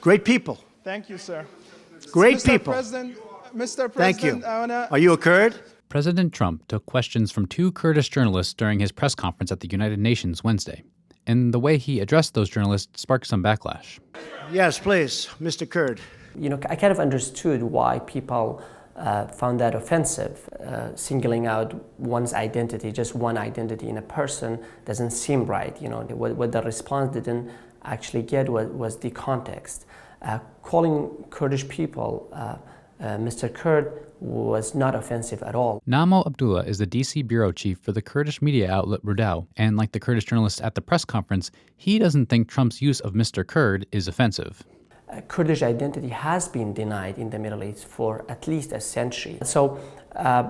Great people. Thank you, sir. Great Mr. people. Mr. President, Thank you. I wanna... Are you a Kurd? President Trump took questions from two Kurdish journalists during his press conference at the United Nations Wednesday. And the way he addressed those journalists sparked some backlash. Yes, please, Mr. Kurd. I kind of understood why people found that offensive. Singling out one's identity, just one identity in a person, doesn't seem right. What the response didn't actually get was the context. Calling Kurdish people Mr. Kurd was not offensive at all. Namo Abdullah is the DC bureau chief for the Kurdish media outlet Rudaw, and like the Kurdish journalists at the press conference, he doesn't think Trump's use of Mr. Kurd is offensive. Kurdish identity has been denied in the Middle East for at least a century. So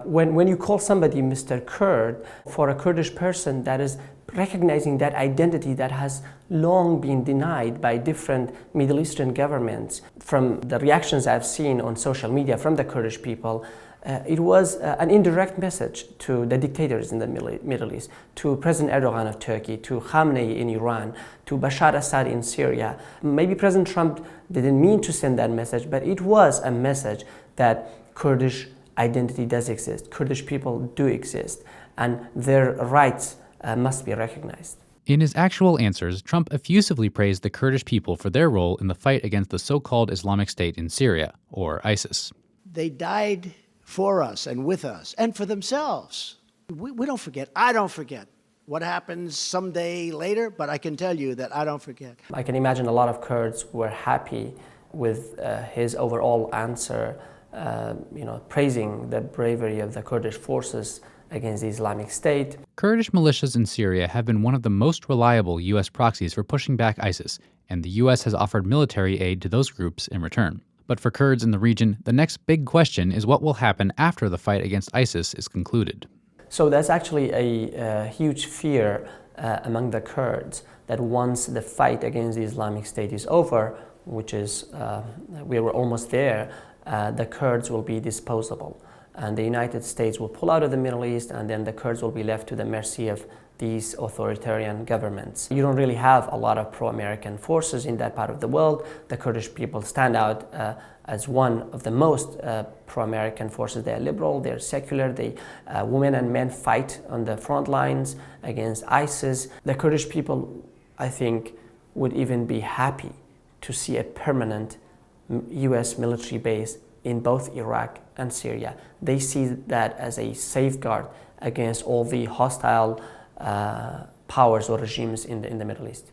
when you call somebody Mr. Kurd, for a Kurdish person, that is recognizing that identity that has long been denied by different Middle Eastern governments. From the reactions I've seen on social media from the Kurdish people, it was an indirect message to the dictators in the Middle East, to President Erdogan of Turkey, to Khamenei in Iran, to Bashar Assad in Syria. Maybe President Trump didn't mean to send that message, but it was a message that Kurdish identity does exist. Kurdish people do exist, and their rights must be recognized. In his actual answers, Trump effusively praised the Kurdish people for their role in the fight against the so-called Islamic State in Syria, or ISIS. They died for us and with us and for themselves. We don't forget. I don't forget what happens someday later, but I can tell you that I don't forget. I can imagine a lot of Kurds were happy with his overall answer, praising the bravery of the Kurdish forces against the Islamic State. Kurdish militias in Syria have been one of the most reliable U.S. proxies for pushing back ISIS, and the U.S. has offered military aid to those groups in return. But for Kurds in the region, the next big question is what will happen after the fight against ISIS is concluded. So that's actually a huge fear among the Kurds, that once the fight against the Islamic State is over, which is, we were almost there, the Kurds will be disposable. And the United States will pull out of the Middle East, and then the Kurds will be left to the mercy of these authoritarian governments. You don't really have a lot of pro-American forces in that part of the world. The Kurdish people stand out as one of the most pro-American forces. They're liberal, they're secular, women and men fight on the front lines against ISIS. The Kurdish people, I think, would even be happy to see a permanent US military base in both Iraq and Syria. They see that as a safeguard against all the hostile powers or regimes in the Middle East.